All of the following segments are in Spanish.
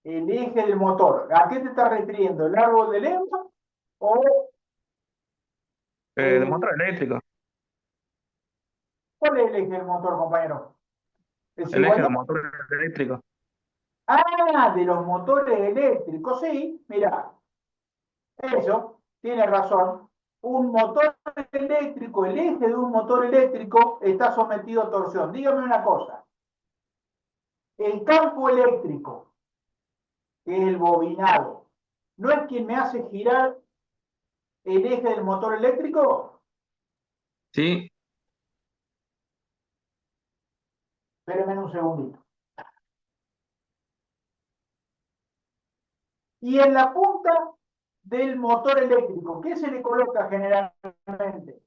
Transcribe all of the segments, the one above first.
el eje del motor. ¿A qué te estás refiriendo? ¿El árbol de leva o De el... motor eléctrico. ¿Cuál es el eje del motor, compañero? ¿El El eje del cigüeñal? motor eléctrico. Ah, de los motores eléctricos, sí, mira, eso, tiene razón. Un motor eléctrico, el eje de un motor eléctrico está sometido a torsión. Dígame una cosa, el campo eléctrico, que es el bobinado, ¿no es quien me hace girar el eje del motor eléctrico? Sí, Espérenme un segundito. Y en la punta del motor eléctrico, ¿qué se le coloca generalmente?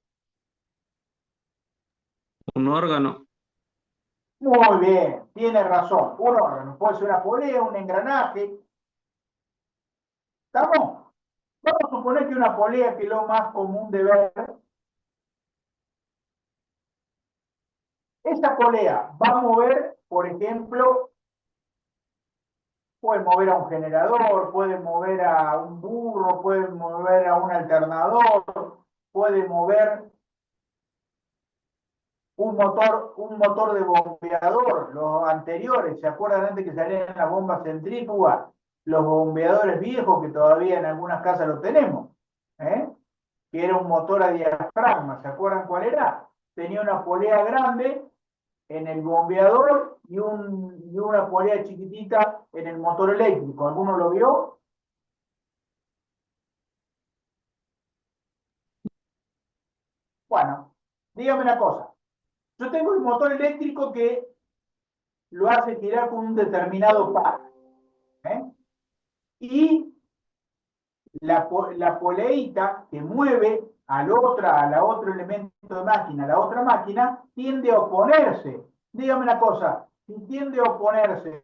un órgano. Muy bien, tiene razón. Un órgano, puede ser una polea, un engranaje. ¿Estamos? Vamos a suponer que una polea, que es lo más común de ver, esa polea va a mover, por ejemplo, puede mover a un generador, puede mover a un burro, puede mover a un alternador, puede mover un motor de bombeador, los anteriores, ¿se acuerdan antes que salían las bombas centrífugas? Los bombeadores viejos que todavía en algunas casas los tenemos, ¿eh? Que era un motor a diafragma, ¿se acuerdan cuál era? Tenía una polea grande en el bombeador y una polea chiquitita en el motor eléctrico. ¿Alguno lo vio? Bueno, dígame una cosa. Yo tengo el motor eléctrico que lo hace girar con un determinado par, ¿eh? Y la poleita que mueve a la otro elemento de máquina, a la otra máquina, tiende a oponerse. Dígame una cosa, si tiende a oponerse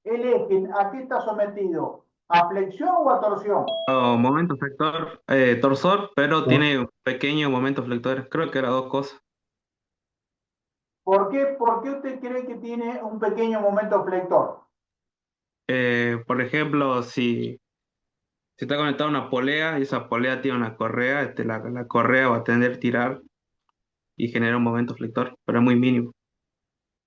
el eje, ¿a qué está sometido? ¿A flexión o a torsión? O momento flector, torsor, pero tiene un pequeño momento flector. Creo que eran dos cosas. Por qué usted cree que tiene un pequeño momento flector? Por ejemplo, si está conectada a una polea y esa polea tiene una correa, la correa va a tender a tirar y genera un momento flector, pero es muy mínimo.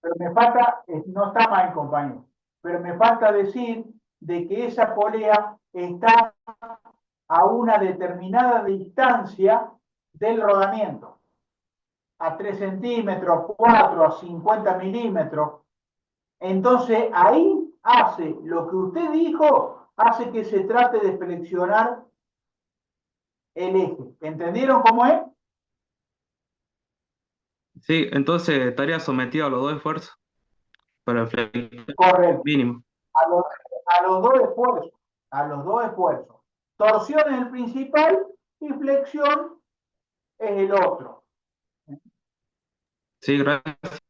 Pero me falta, no está mal, compañero, pero me falta decir de que esa polea está a una determinada distancia del rodamiento, a 3 centímetros, 4, a 50 milímetros. Entonces ahí hace lo que usted dijo, hace que se trate de flexionar el eje. ¿Entendieron cómo es? Sí, entonces estaría sometido a los dos esfuerzos, pero el flector Correcto. mínimo. A los, a los dos esfuerzos. A los dos esfuerzos. Torsión es el principal y flexión es el otro. Sí, gracias.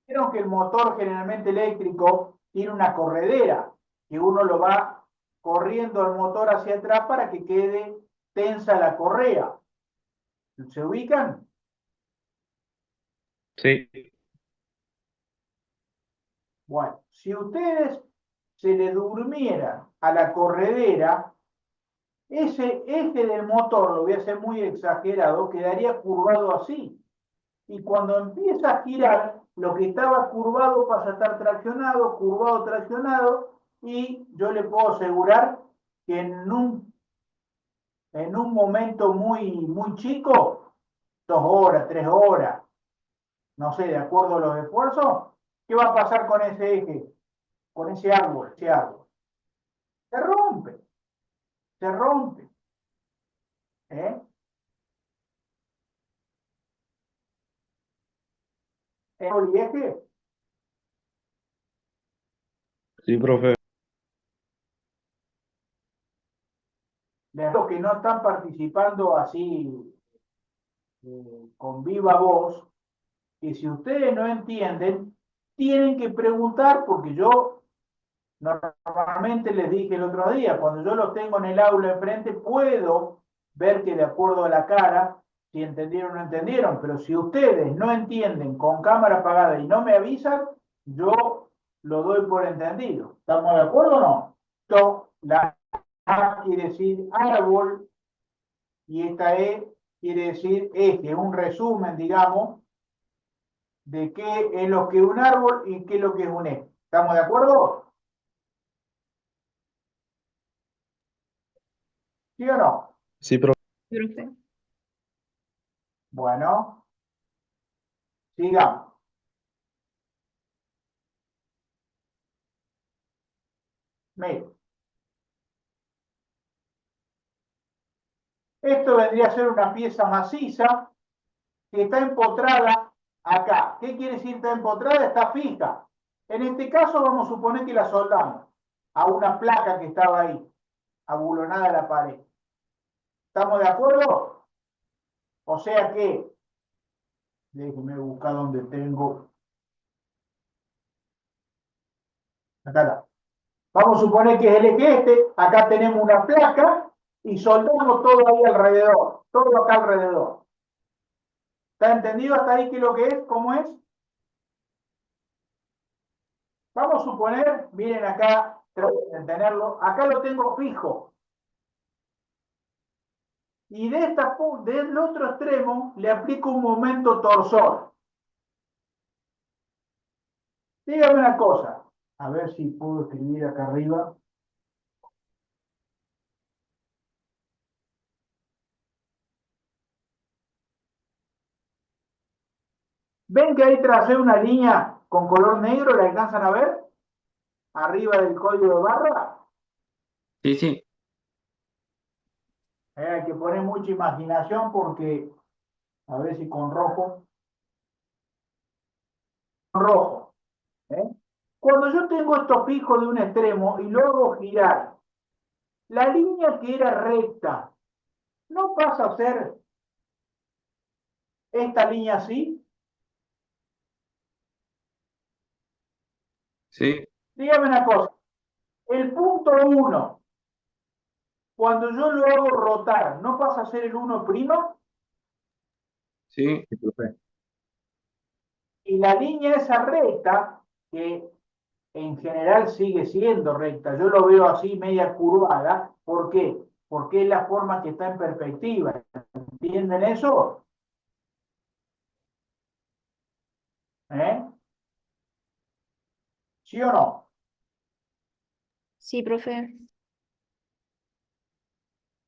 Vieron que el motor generalmente eléctrico tiene una corredera, que uno lo va corriendo el motor hacia atrás para que quede tensa la correa. ¿Se ubican? Sí. Bueno, si ustedes se le durmieran a la corredera, ese eje del motor, lo voy a hacer muy exagerado, quedaría curvado así. Y cuando empieza a girar, lo que estaba curvado pasa a estar traccionado, curvado, traccionado, y yo le puedo asegurar que en un momento muy chico, 2 horas, 3 horas, no sé, de acuerdo a los esfuerzos, ¿qué va a pasar con ese eje, con ese árbol, ese árbol? Se rompe, se rompe, ¿eh? El eje, Sí, profe. los que no están participando así con viva voz, que si ustedes no entienden, tienen que preguntar, porque yo normalmente les dije el otro día, cuando yo los tengo en el aula enfrente, puedo ver que de acuerdo a la cara, si entendieron o no entendieron, pero si ustedes no entienden con cámara apagada y no me avisan, yo lo doy por entendido. ¿Estamos de acuerdo o no? Esto, la A quiere decir árbol y esta E quiere decir eje, un resumen, digamos, de qué es lo que es un árbol y qué es lo que es un eje. ¿Estamos de acuerdo? ¿Sí o no? Sí, profe. Profe. Bueno, sigamos. Mire, esto vendría a ser una pieza maciza que está empotrada acá. ¿Qué quiere decir está empotrada? Está fija. En este caso vamos a suponer que la soldamos a una placa que estaba ahí, abulonada a la pared. ¿Estamos de acuerdo? O sea que, déjenme buscar donde tengo. Acá está. Vamos a suponer que es el eje este, acá tenemos una placa y soldamos todo ahí alrededor, todo acá alrededor. ¿Está entendido hasta ahí qué es lo que es? ¿Cómo es? Vamos a suponer, miren acá, traten de entenderlo, acá lo tengo fijo. Y del otro extremo le aplico un momento torsor. Dígame una cosa, a ver si puedo escribir acá arriba. ¿Ven que ahí tracé una línea con color negro? ¿La alcanzan a ver? Arriba del código de barra. Sí, sí. Hay que poner mucha imaginación porque, a ver si con rojo. Con rojo. ¿Eh? Cuando yo tengo esto fijo de un extremo y lo hago girar, la línea que era recta, ¿no pasa a ser esta línea así? Sí, Dígame una cosa, el punto 1, cuando yo lo hago rotar, ¿no pasa a ser el 1'? sí. Sí, profe. Y la línea esa recta, que en general sigue siendo recta, yo lo veo así media curvada, ¿por qué? Porque es la forma que está en perspectiva. ¿Entienden eso? ¿Eh? ¿Sí o no? Sí, profe.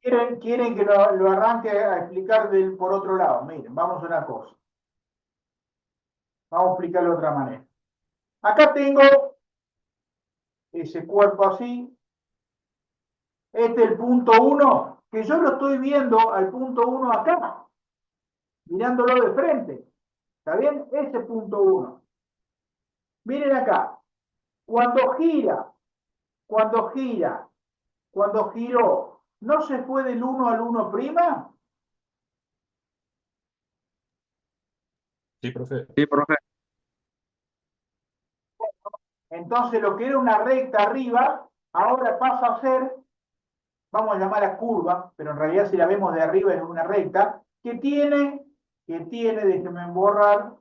¿Quieren que lo arranque a explicar por otro lado? Miren, vamos a una cosa. Vamos a explicarlo de otra manera. Acá tengo ese cuerpo así. Este es el punto 1, que yo lo estoy viendo al punto 1 acá, mirándolo de frente. ¿Está bien? Ese punto 1. Miren acá. Cuando gira, cuando gira, cuando giró, ¿no se fue del 1 al 1'? Sí, profe. Sí, profe. Entonces lo que era una recta arriba, ahora pasa a ser, vamos a llamarla curva, pero en realidad si la vemos de arriba es una recta, déjenme borrar,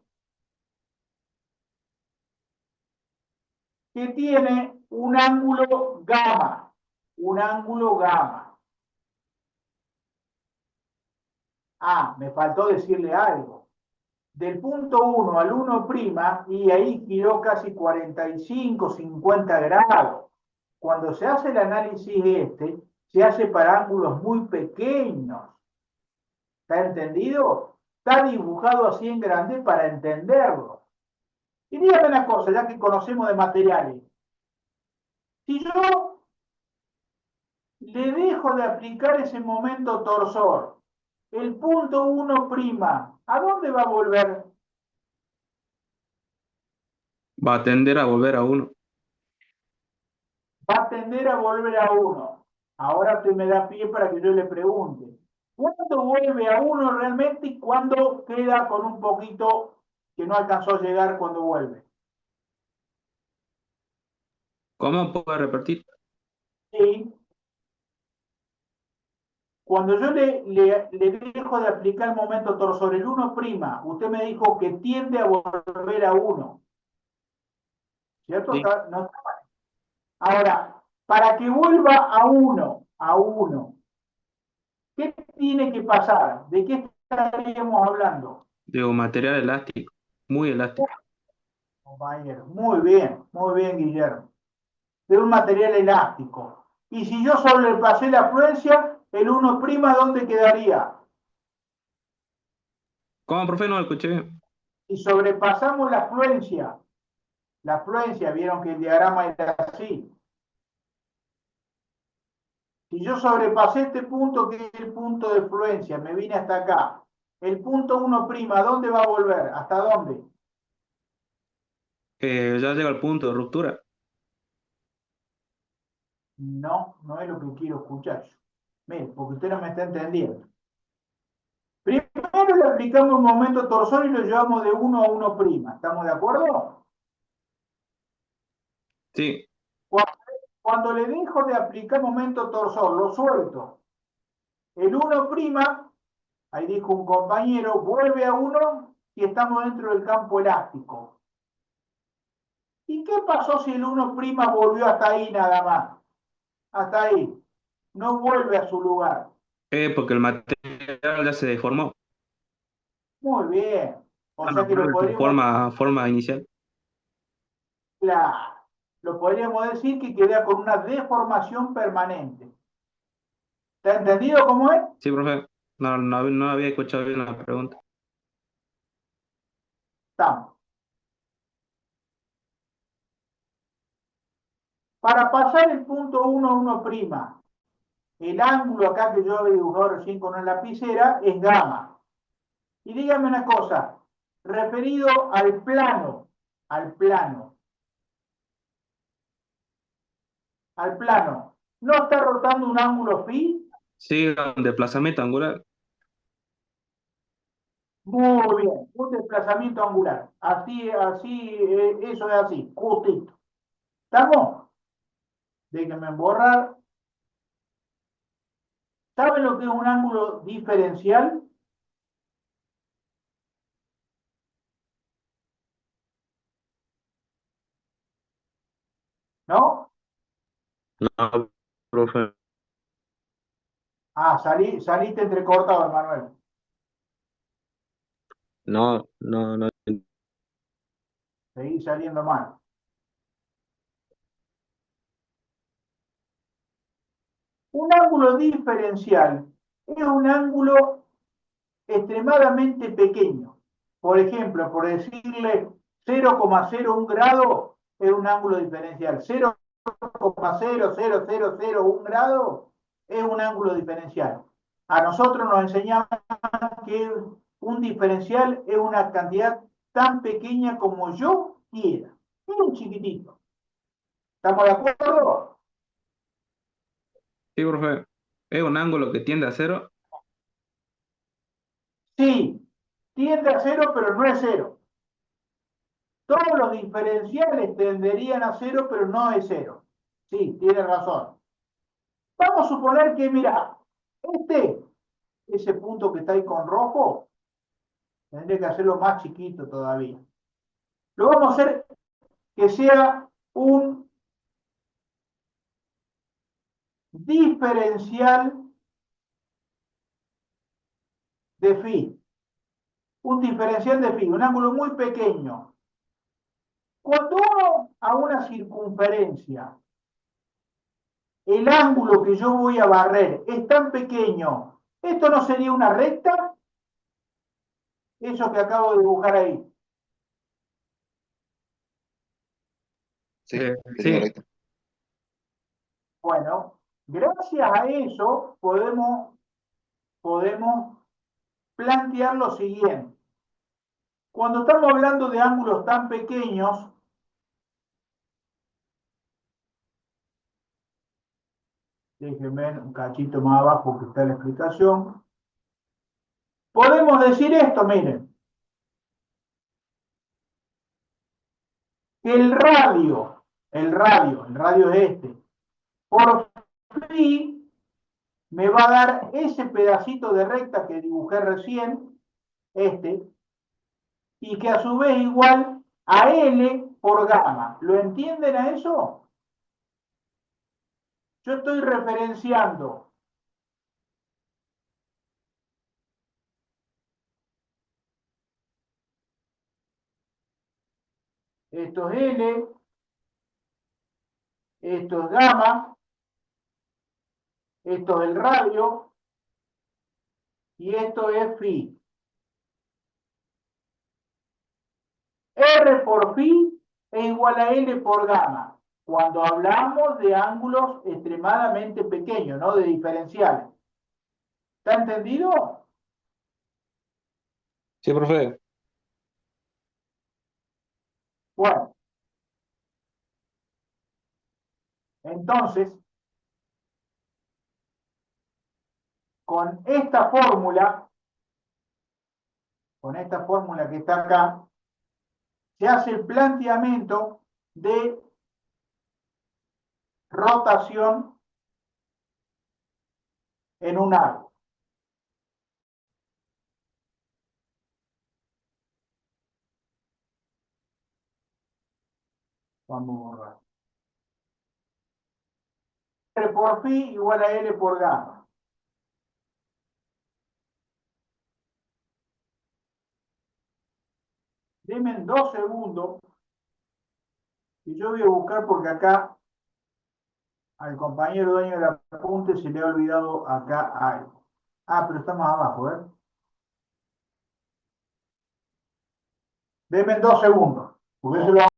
que tiene un ángulo gamma, un ángulo gamma. Ah, me faltó decirle algo. Del punto 1 al 1', y ahí giró casi 45, 50 grados. Cuando se hace el análisis se hace para ángulos muy pequeños. ¿Está entendido? Está dibujado así en grande para entenderlo. Y dígame una cosa, ya que conocemos de materiales. Si yo le dejo de aplicar ese momento torsor, el punto 1', ¿a dónde va a volver? Va a tender a volver a 1. Va a tender a volver a 1. Ahora usted me da pie para que yo le pregunte. ¿Cuándo vuelve a 1 realmente y cuándo queda con un poquito que no alcanzó a llegar cuando vuelve? ¿Cómo puedo repetir? Sí. Cuando yo le dejo de aplicar el momento torsor, el 1', usted me dijo que tiende a volver a 1. ¿cierto? Sí. No está mal. Ahora, para que vuelva a uno, ¿qué tiene que pasar? ¿De qué estaríamos hablando? Digo, material elástico, muy elástico. Compañero, muy bien, Guillermo. De un material elástico. Y si yo sobrepasé la afluencia, el 1', ¿dónde quedaría? ¿Cómo, profe? No lo escuché. Si sobrepasamos la afluencia, vieron que el diagrama era así. Si yo sobrepasé este punto, que es el punto de fluencia, me vine hasta acá. El punto 1', ¿a dónde va a volver? ¿Hasta dónde? Ya llega al punto de ruptura. No, no es lo que quiero escuchar yo. Mire, porque usted no me está entendiendo. Primero le aplicamos un momento torsor y lo llevamos de 1 a 1'. ¿Estamos de acuerdo? Sí, Cuando le dejo de aplicar momento torsor, lo suelto. El 1', ahí dijo un compañero, vuelve a 1 y estamos dentro del campo elástico. ¿Y qué pasó si el 1' volvió hasta ahí nada más? Hasta ahí. No vuelve a su lugar. porque el material ya se deformó. Muy bien. O Ya no sea que lo vuelve a su podríamos, forma inicial. claro, lo podríamos decir que queda con una deformación permanente. ¿Está entendido cómo es? Sí, profe. No había escuchado bien la pregunta. Estamos. Para pasar el punto 1 a 1', el ángulo acá que yo había dibujado recién con una lapicera es gamma. Y dígame una cosa, referido al plano, ¿no está rotando un ángulo phi? Sí, un desplazamiento angular. Muy bien, un desplazamiento angular. Así, eso es así, justito. ¿Estamos? Déjenme borrar. ¿Saben lo que es un ángulo diferencial? ¿No? No, profe. Ah, saliste entrecortado, Manuel. No. Seguí saliendo mal. Un ángulo diferencial es un ángulo extremadamente pequeño. Por ejemplo, por decirle 0,01 grado es un ángulo diferencial. 0,00001 grado es un ángulo diferencial. A nosotros nos enseñaban que un diferencial es una cantidad tan pequeña como yo quiera. Un chiquitito. ¿Estamos de acuerdo? Sí, profe. Es un ángulo que tiende a cero. Sí, tiende a cero, pero no es cero. Todos los diferenciales tenderían a cero, pero no es cero. Sí, tiene razón. Vamos a suponer que, mira, ese punto que está ahí con rojo, tendría que hacerlo más chiquito todavía. Lo vamos a hacer que sea un diferencial de phi. Un diferencial de phi, un ángulo muy pequeño. Cuando uno a una circunferencia, el ángulo que yo voy a barrer es tan pequeño, ¿esto no sería una recta? Eso que acabo de dibujar ahí. Sí, sería Sí, recto. Bueno, gracias a eso podemos plantear lo siguiente. Cuando estamos hablando de ángulos tan pequeños, déjenme un cachito más abajo que está la explicación, podemos decir esto, miren, que el radio es este, por phi me va a dar ese pedacito de recta que dibujé recién, y que a su vez igual a L por gamma. ¿Lo entienden a eso? Yo estoy referenciando esto es L, esto es gamma, esto es el radio y esto es phi. R por phi es igual a L por gamma, cuando hablamos de ángulos extremadamente pequeños, no de diferenciales. ¿Está entendido? Sí, profe. Bueno, entonces, con esta fórmula que está acá, se hace el planteamiento de rotación en un arco. Vamos a borrar. R por phi igual a L por gamma. Denme 2 segundos y yo voy a buscar porque acá al compañero dueño del apunte se le ha olvidado acá algo. Ah, pero está más abajo, ¿eh? Denme 2 segundos, porque eso lo